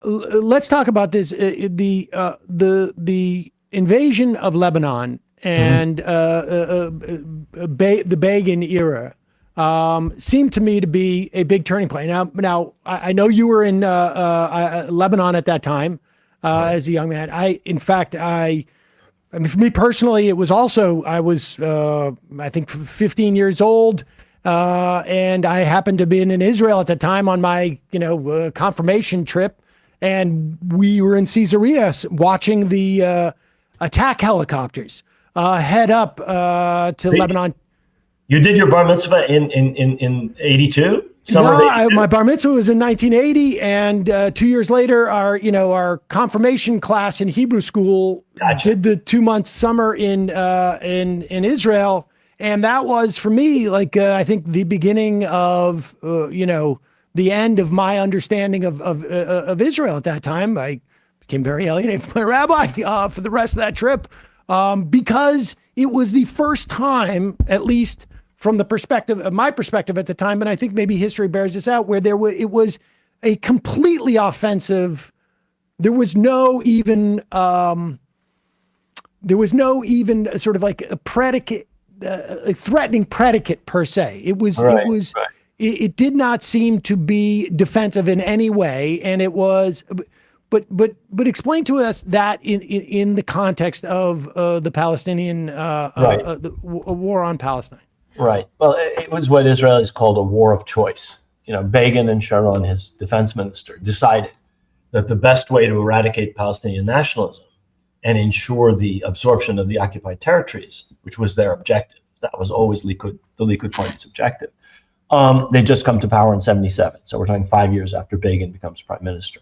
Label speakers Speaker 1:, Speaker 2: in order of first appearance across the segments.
Speaker 1: let's talk about this. The invasion of Lebanon and the Begin era seemed to me to be a big turning point. Now I know you were in Lebanon at that time as a young man. In fact, I mean, for me personally, it was also, I was, I think 15 years old. And I happened to be in Israel at the time on my, confirmation trip. And we were in Caesarea watching the attack helicopters head up to Lebanon.
Speaker 2: You did your bar mitzvah in 82?
Speaker 1: My bar mitzvah was in 1980, and 2 years later, our confirmation class in Hebrew school did the 2-month summer in Israel, and that was for me I think the beginning of the end of my understanding of Israel at that time. I became very alienated from my rabbi for the rest of that trip because it was the first time, at least from the perspective of my perspective at the time, and I think maybe history bears this out, where it was a completely offensive. There was no even sort of like a predicate, a threatening predicate per se. It did not seem to be defensive in any way, and it was. But explain to us that in the context of the Palestinian the war on Palestine.
Speaker 2: Right. Well, it was what Israelis called a war of choice. Begin and Sharon, his defense minister, decided that the best way to eradicate Palestinian nationalism and ensure the absorption of the occupied territories, which was their objective, that was always the Likud Party's objective. They just come to power in 1977. So we're talking 5 years after Begin becomes prime minister.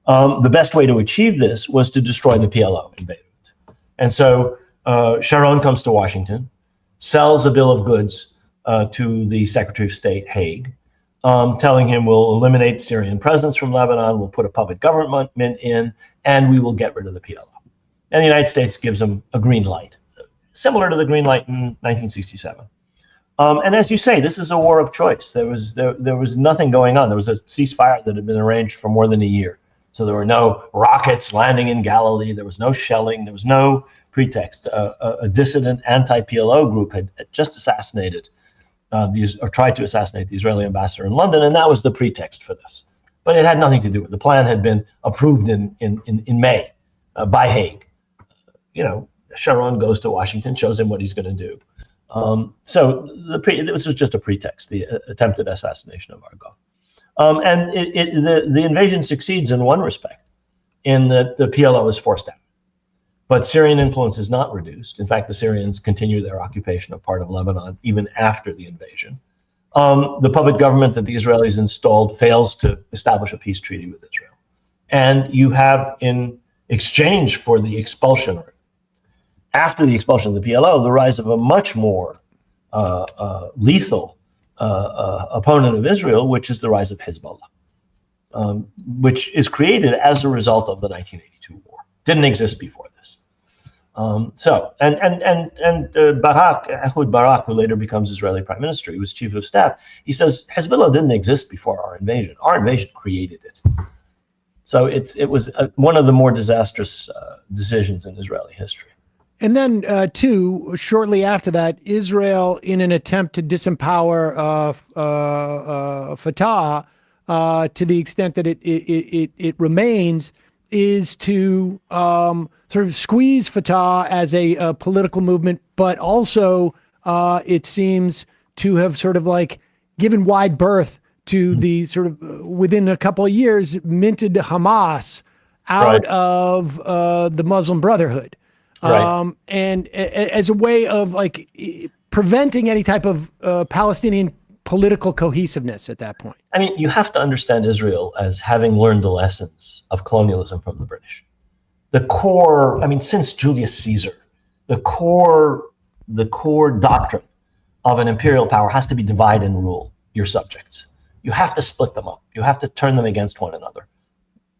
Speaker 2: The best way to achieve this was to destroy the PLO in Beirut. And so Sharon comes to Washington, sells a bill of goods to the Secretary of State, Haig, telling him we'll eliminate Syrian presence from Lebanon, we'll put a puppet government in, and we will get rid of the PLO. And the United States gives them a green light, similar to the green light in 1967. And as you say, this is a war of choice. There was nothing going on. There was a ceasefire that had been arranged for more than a year. So there were no rockets landing in Galilee. There was no shelling. There was no pretext. A dissident anti-PLO group had just assassinated or tried to assassinate the Israeli ambassador in London, and that was the pretext for this. But it had nothing to do with it. The plan had been approved in May by Haig. Sharon goes to Washington, shows him what he's going to do. So this was just a pretext, the attempted assassination of Argo. And the invasion succeeds in one respect, in that the PLO is forced out. But Syrian influence is not reduced. In fact, the Syrians continue their occupation of part of Lebanon even after the invasion. The puppet government that the Israelis installed fails to establish a peace treaty with Israel. And you have, in exchange for the expulsion, or after the expulsion of the PLO, the rise of a much more lethal opponent of Israel, which is the rise of Hezbollah, which is created as a result of the 1982 war. Didn't exist before this. Barak, Ehud Barak, who later becomes Israeli prime minister, he was chief of staff. He says Hezbollah didn't exist before our invasion. Our invasion created it. So it was one of the more disastrous decisions in Israeli history.
Speaker 1: And then, shortly after that, Israel, in an attempt to disempower Fatah to the extent that it remains, is to sort of squeeze Fatah as a political movement, but also it seems to have sort of given wide berth to the sort of, within a couple of years, minted Hamas out of the Muslim Brotherhood.
Speaker 2: Right.
Speaker 1: And as a way of preventing any type of Palestinian political cohesiveness at that point.
Speaker 2: I mean, you have to understand Israel as having learned the lessons of colonialism from the British. The core, since Julius Caesar, the core doctrine of an imperial power has to be divide and rule your subjects. You have to split them up. You have to turn them against one another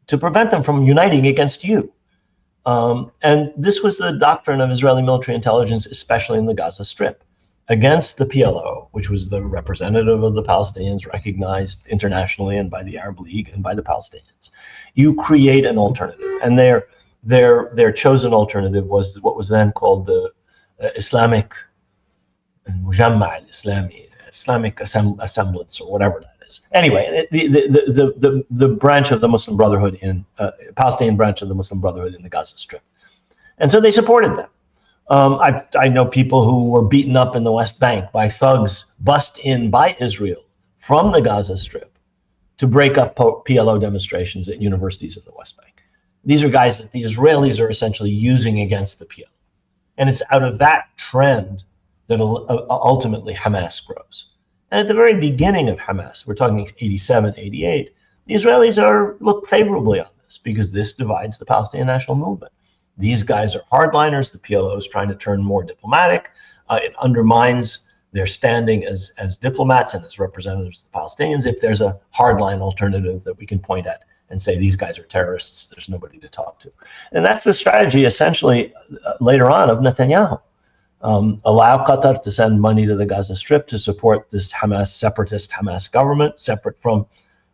Speaker 2: to prevent them from uniting against you. And this was the doctrine of Israeli military intelligence, especially in the Gaza Strip. against the PLO, which was the representative of the Palestinians recognized internationally and by the Arab League and by the Palestinians. You create an alternative, and their chosen alternative was what was then called the Islamic Mujamma al-Islami, Islamic Assemblance, or whatever that is. Anyway, the branch of the Muslim Brotherhood in Palestinian branch of the Muslim Brotherhood in the Gaza Strip, and so they supported them. I know people who were beaten up in the West Bank by thugs bussed in by Israel from the Gaza Strip to break up PLO demonstrations at universities in the West Bank. These are guys that the Israelis are essentially using against the PLO. And it's out of that trend that ultimately Hamas grows. And at the very beginning of Hamas, we're talking 87, 88, the Israelis look favorably on this because this divides the Palestinian national movement. These guys are hardliners. The PLO is trying to turn more diplomatic. It undermines their standing as diplomats and as representatives of the Palestinians if there's a hardline alternative that we can point at and say these guys are terrorists, there's nobody to talk to. And that's the strategy essentially later on of Netanyahu. Allow Qatar to send money to the Gaza Strip to support this separatist Hamas government, separate from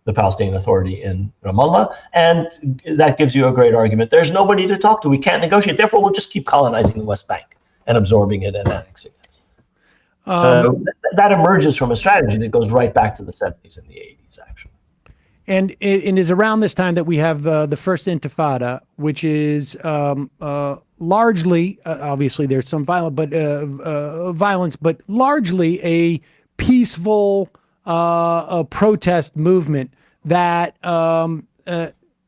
Speaker 2: the Palestinian Authority in Ramallah, and that gives you a great argument. There's nobody to talk to. We can't negotiate. Therefore, we'll just keep colonizing the West Bank and absorbing it and annexing it. So that emerges from a strategy that goes right back to the 70s and the 80s, actually.
Speaker 1: And it is around this time that we have the First Intifada, which is largely, obviously there's some violence, but largely a peaceful a protest movement that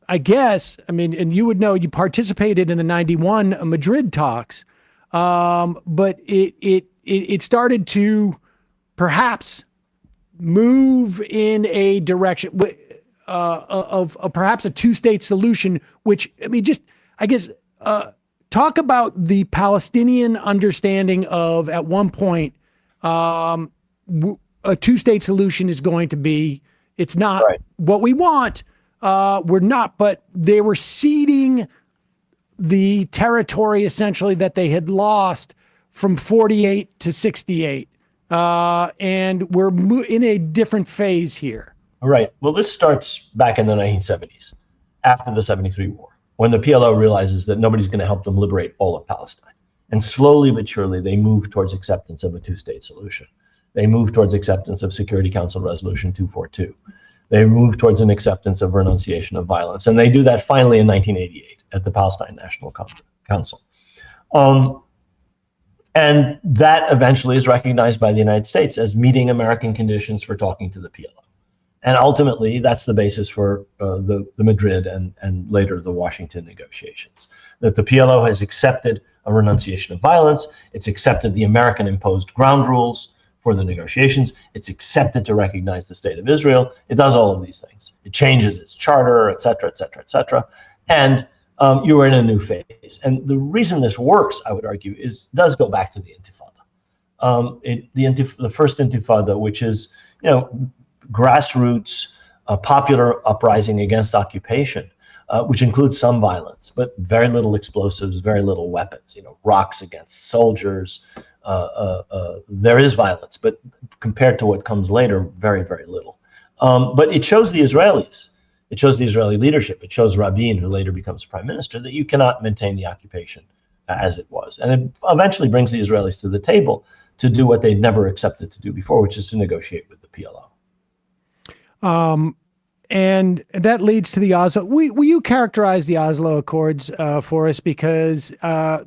Speaker 1: I guess, I mean, and you would know, you participated in the 91 Madrid talks, but it started to perhaps move in a direction of perhaps a two-state solution, which, I mean, just, I guess, talk about the Palestinian understanding of, at one point, a two-state solution is going to be, it's not right. What we want. We're not, but they were ceding the territory essentially that they had lost from 48 to 68. And we're in a different phase here.
Speaker 2: Right. Well, this starts back in the 1970s, after the 73 war, when the PLO realizes that nobody's going to help them liberate all of Palestine. And slowly but surely, they move towards acceptance of a two-state solution. They move towards acceptance of Security Council Resolution 242. They move towards an acceptance of renunciation of violence. And they do that finally in 1988 at the Palestine National Council. And that eventually is recognized by the United States as meeting American conditions for talking to the PLO. And ultimately, that's the basis for the Madrid and later the Washington negotiations. That the PLO has accepted a renunciation of violence. It's accepted the American-imposed ground rules for the negotiations. It's accepted to recognize the state of Israel. It does all of these things. It changes its charter, et cetera, et cetera, et cetera. And you are in a new phase. And the reason this works, I would argue, does go back to the Intifada. The first Intifada, which is, grassroots, popular uprising against occupation, which includes some violence, but very little explosives, very little weapons, rocks against soldiers. There is violence, but compared to what comes later, very, very little. But it shows the Israelis, it shows the Israeli leadership, it shows Rabin, who later becomes prime minister, that you cannot maintain the occupation as it was. And it eventually brings the Israelis to the table to do what they'd never accepted to do before, which is to negotiate with the PLO.
Speaker 1: And that leads to the Oslo. Will you characterize the Oslo Accords for us? Because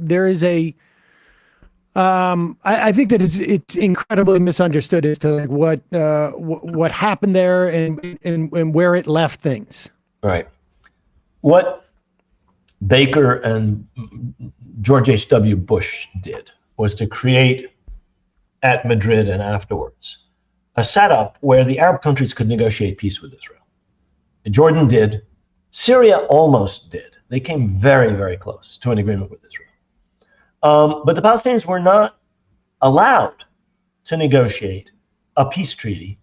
Speaker 1: there is I think that it's incredibly misunderstood as to like what happened there and where it left things.
Speaker 2: Right. What Baker and George H.W. Bush did was to create at Madrid and afterwards a setup where the Arab countries could negotiate peace with Israel. Jordan did. Syria almost did. They came very, very close to an agreement with Israel. But the Palestinians were not allowed to negotiate a peace treaty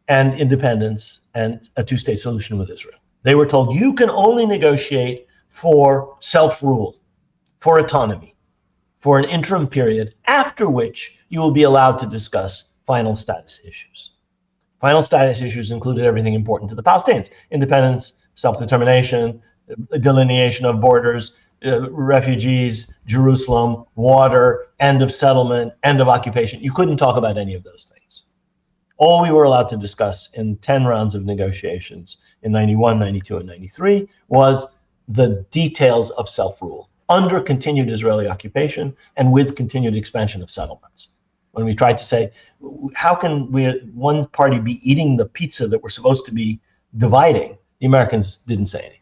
Speaker 2: and independence and a two-state solution with Israel. They were told, you can only negotiate for self-rule, for autonomy, for an interim period, after which you will be allowed to discuss final status issues. Final status issues included everything important to the Palestinians: independence, self-determination, delineation of borders, refugees, Jerusalem, water, end of settlement, end of occupation. You couldn't talk about any of those things. All we were allowed to discuss in 10 rounds of negotiations in 91, 92, and 93 was the details of self-rule under continued Israeli occupation and with continued expansion of settlements. When we tried to say, how can one party be eating the pizza that we're supposed to be dividing, the Americans didn't say anything.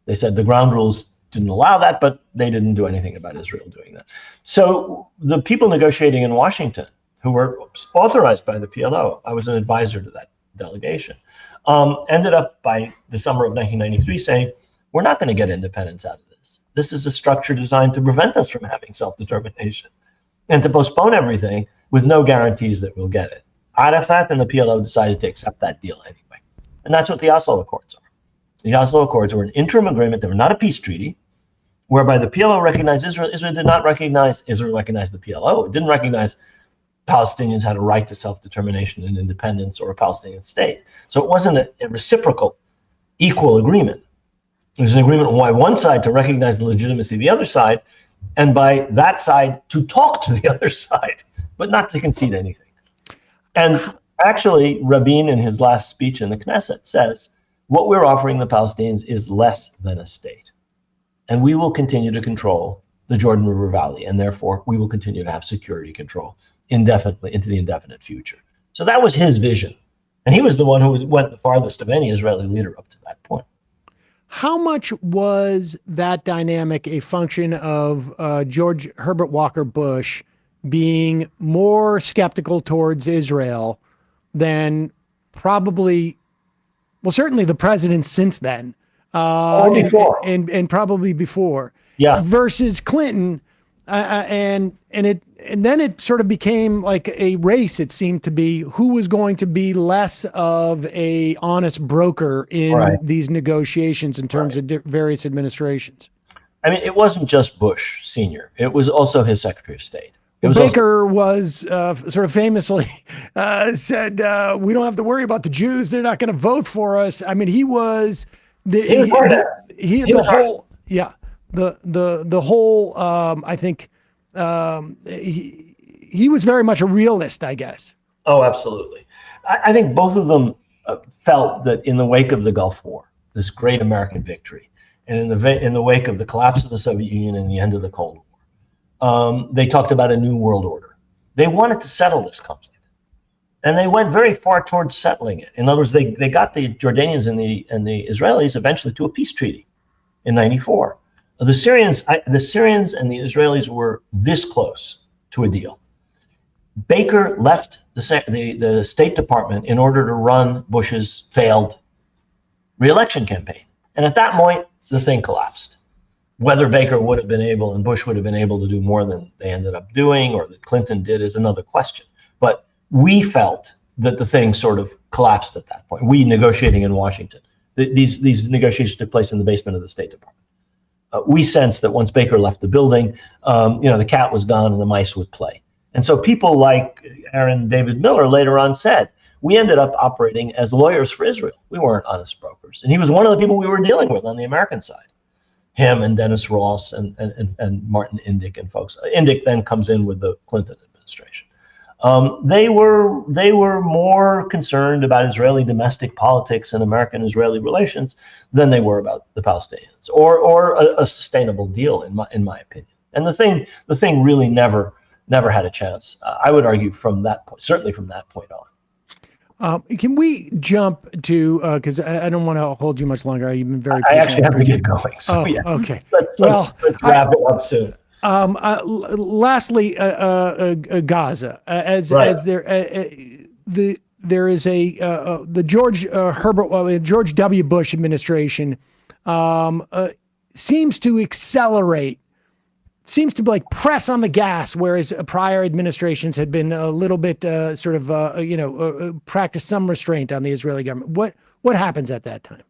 Speaker 2: They said the ground rules didn't allow that, but they didn't do anything about Israel doing that. So the people negotiating in Washington, who were authorized by the PLO, I was an advisor to that delegation, ended up by the summer of 1993 saying, we're not going to get independence out of this. This is a structure designed to prevent us from having self-determination and to postpone everything with no guarantees that we'll get it. Arafat and the PLO decided to accept that deal anyway. And that's what the Oslo Accords are. The Oslo Accords were an interim agreement. They were not a peace treaty, whereby the PLO recognized Israel. Israel recognized the PLO. It didn't recognize Palestinians had a right to self-determination and independence or a Palestinian state. So it wasn't a reciprocal, equal agreement. It was an agreement by one side to recognize the legitimacy of the other side, and by that side to talk to the other side, but not to concede anything. And actually, Rabin, in his last speech in the Knesset, says, what we're offering the Palestinians is less than a state. And we will continue to control the Jordan River Valley, and therefore we will continue to have security control indefinitely into the indefinite future. So that was his vision. And he was the one who went the farthest of any Israeli leader up to that point.
Speaker 1: How much was that dynamic a function of George Herbert Walker Bush being more skeptical towards Israel than probably, well, certainly the presidents since then, and probably before, versus Clinton, and then it sort of became like a race. It seemed to be who was going to be less of a honest broker in these negotiations in terms of various administrations.
Speaker 2: I mean, it wasn't just Bush Sr. It was also his Secretary of State.
Speaker 1: Baker was sort of famously said, we don't have to worry about the Jews. They're not going to vote for us. I mean, he was the whole, I think, he was very much a realist, I guess.
Speaker 2: Oh, absolutely. I think both of them felt that in the wake of the Gulf War, this great American victory, and in the wake of the collapse of the Soviet Union and the end of the Cold War, they talked about a new world order. They wanted to settle this conflict. And they went very far towards settling it. In other words, they got the Jordanians and the Israelis eventually to a peace treaty in 94. The Syrians and the Israelis were this close to a deal. Baker left the State Department in order to run Bush's failed re-election campaign. And at that point, the thing collapsed. Whether Baker would have been able and Bush would have been able to do more than they ended up doing or that Clinton did is another question. But we felt that the thing sort of collapsed at that point. We negotiating in Washington. These negotiations took place in the basement of the State Department. We sensed that once Baker left the building, the cat was gone and the mice would play. And so people like Aaron David Miller later on said, we ended up operating as lawyers for Israel. We weren't honest brokers. And he was one of the people we were dealing with on the American side. Him and Dennis Ross and Martin Indyk and folks. Indyk then comes in with the Clinton administration. They were more concerned about Israeli domestic politics and American-Israeli relations than they were about the Palestinians or a sustainable deal, in my opinion. And the thing really never had a chance. I would argue from that point, certainly from that point on.
Speaker 1: Can we jump to, because I don't want to hold you much longer. You've been very patient.
Speaker 2: I actually have to get going. So
Speaker 1: okay.
Speaker 2: Let's wrap it up soon.
Speaker 1: Lastly, Gaza, there is the George W. Bush administration seems to accelerate, seems to like press on the gas, whereas prior administrations had been a little bit practice some restraint on the Israeli government. What happens at that time?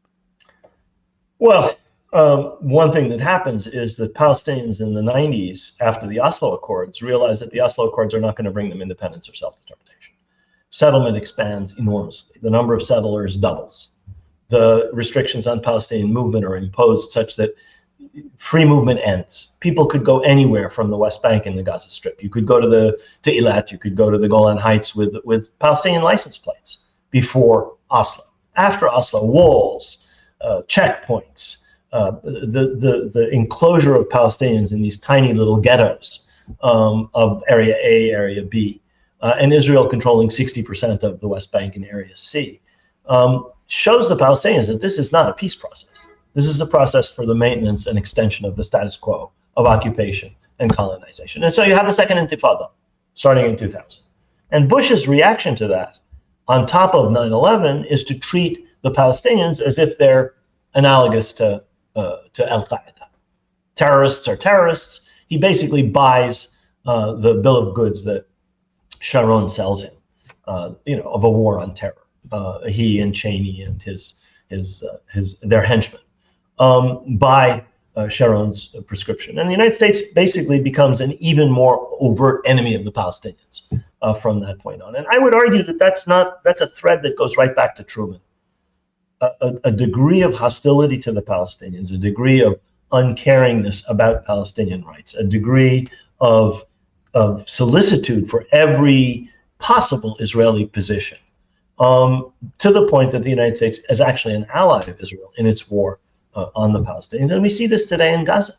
Speaker 2: Well, One thing that happens is that Palestinians in the 90s, after the Oslo Accords, realized that the Oslo Accords are not going to bring them independence or self-determination. Settlement expands enormously. The number of settlers doubles. The restrictions on Palestinian movement are imposed such that free movement ends. People could go anywhere from the West Bank and the Gaza Strip. You could go to Eilat, you could go to the Golan Heights with Palestinian license plates before Oslo. After Oslo, walls, checkpoints, the enclosure of Palestinians in these tiny little ghettos of Area A, Area B, and Israel controlling 60% of the West Bank and Area C, shows the Palestinians that this is not a peace process. This is a process for the maintenance and extension of the status quo of occupation and colonization. And so you have the Second Intifada starting in 2000. And Bush's reaction to that, on top of 9/11, is to treat the Palestinians as if they're analogous to Al-Qaeda. Terrorists are terrorists. He basically buys the bill of goods that Sharon sells him, of a war on terror. He and Cheney and their henchmen buy Sharon's prescription, and the United States basically becomes an even more overt enemy of the Palestinians from that point on. And I would argue that that's a thread that goes right back to Truman. A degree of hostility to the Palestinians, a degree of uncaringness about Palestinian rights, a degree of solicitude for every possible Israeli position, to the point that the United States is actually an ally of Israel in its war on the Palestinians. And we see this today in Gaza.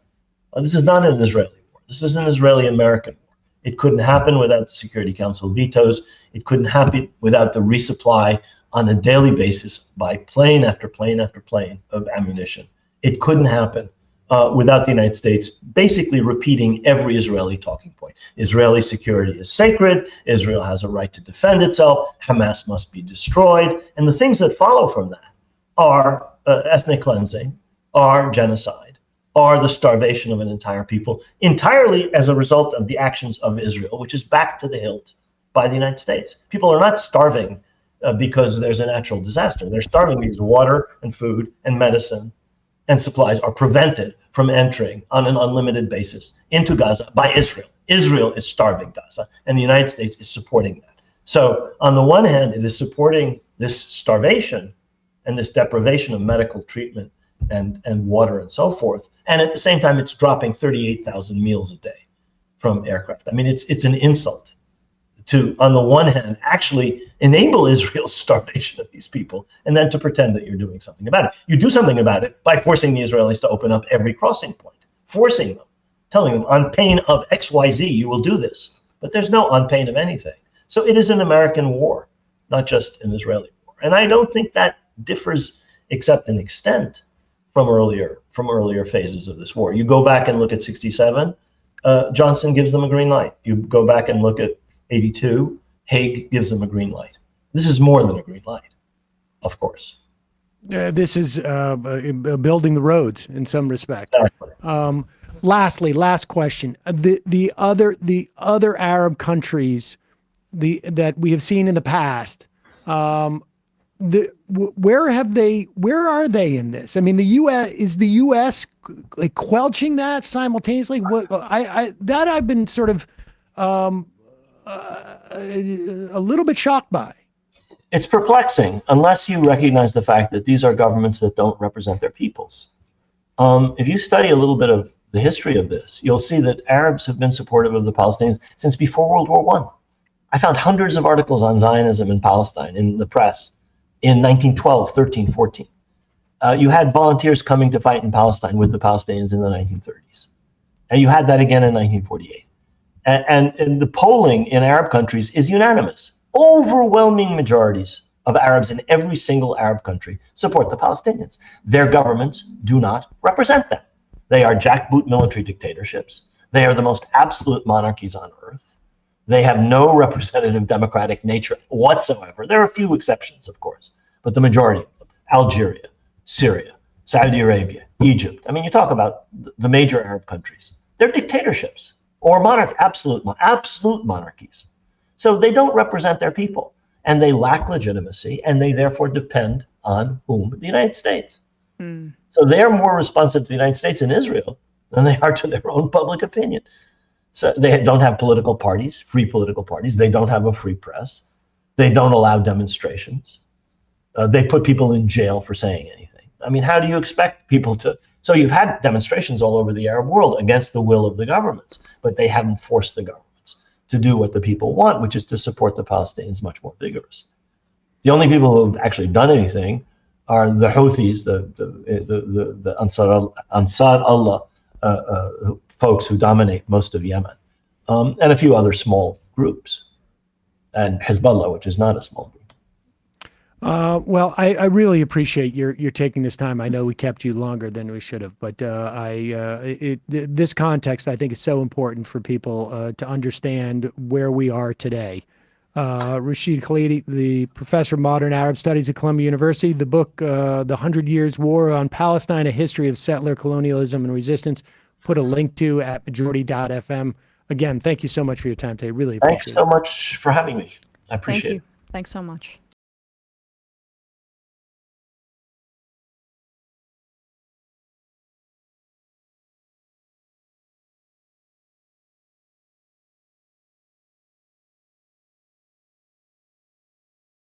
Speaker 2: This is not an Israeli war. This is an Israeli-American war. It couldn't happen without the Security Council vetoes. It couldn't happen without the resupply on a daily basis by plane after plane after plane of ammunition. It couldn't happen without the United States basically repeating every Israeli talking point. Israeli security is sacred. Israel has a right to defend itself. Hamas must be destroyed. And the things that follow from that are ethnic cleansing, are genocide, are the starvation of an entire people, entirely as a result of the actions of Israel, which is backed to the hilt by the United States. People are not starving because there's a natural disaster. They're starving because water and food and medicine and supplies are prevented from entering on an unlimited basis into Gaza by Israel. Israel is starving Gaza, and the United States is supporting that. So on the one hand, it is supporting this starvation and this deprivation of medical treatment and water and so forth. And at the same time, it's dropping 38,000 meals a day from aircraft. I mean, it's an insult to, on the one hand, actually enable Israel's starvation of these people, and then to pretend that you're doing something about it. You do something about it by forcing the Israelis to open up every crossing point, forcing them, telling them on pain of XYZ, you will do this. But there's no on pain of anything. So it is an American war, not just an Israeli war. And I don't think that differs except in extent from earlier phases of this war. You go back and look at 67, Johnson gives them a green light. You go back and look at 82, Haig gives them a green light. This is more than a green light, of course.
Speaker 1: This is building the roads in some respect.
Speaker 2: Exactly.
Speaker 1: Lastly, last question: the other Arab countries that we have seen in the past, where are they in this? I mean, is the U.S. like quelching that simultaneously? I've been sort of a little bit shocked by.
Speaker 2: It's perplexing unless you recognize the fact that these are governments that don't represent their peoples. If you study a little bit of the history of this, you'll see that Arabs have been supportive of the Palestinians since before World War I. I found hundreds of articles on Zionism in Palestine in the press in 1912, 13, 14. You had volunteers coming to fight in Palestine with the Palestinians in the 1930s. And you had that again in 1948. And the polling in Arab countries is unanimous. Overwhelming majorities of Arabs in every single Arab country support the Palestinians. Their governments do not represent them. They are jackboot military dictatorships. They are the most absolute monarchies on earth. They have no representative democratic nature whatsoever. There are a few exceptions, of course, but the majority of them: Algeria, Syria, Saudi Arabia, Egypt. I mean, you talk about the major Arab countries. They're dictatorships or absolute monarchies. So they don't represent their people, and they lack legitimacy, and they therefore depend on whom? The United States. So they're more responsive to the United States and Israel than they are to their own public opinion. So they don't have political parties, free political parties. They don't have a free press. They don't allow demonstrations. They put people in jail for saying anything. I mean, how do you expect people to? So you've had demonstrations all over the Arab world against the will of the governments, but they haven't forced the governments to do what the people want, which is to support the Palestinians much more vigorously. The only people who have actually done anything are the Houthis, the Ansar Allah folks who dominate most of Yemen, and a few other small groups, and Hezbollah, which is not a small group.
Speaker 1: Well, I really appreciate your taking this time. I know we kept you longer than we should have, but this context I think is so important for people to understand where we are today. Rashid Khalidi, the professor of modern Arab studies at Columbia University, the book, The 100 Years War on Palestine, A History of Settler Colonialism and Resistance, put a link to at majority.fm. Again, thank you so much for your time today. Really appreciate it.
Speaker 2: Thanks so much for having me. I appreciate it.
Speaker 3: Thank you. Thanks so much.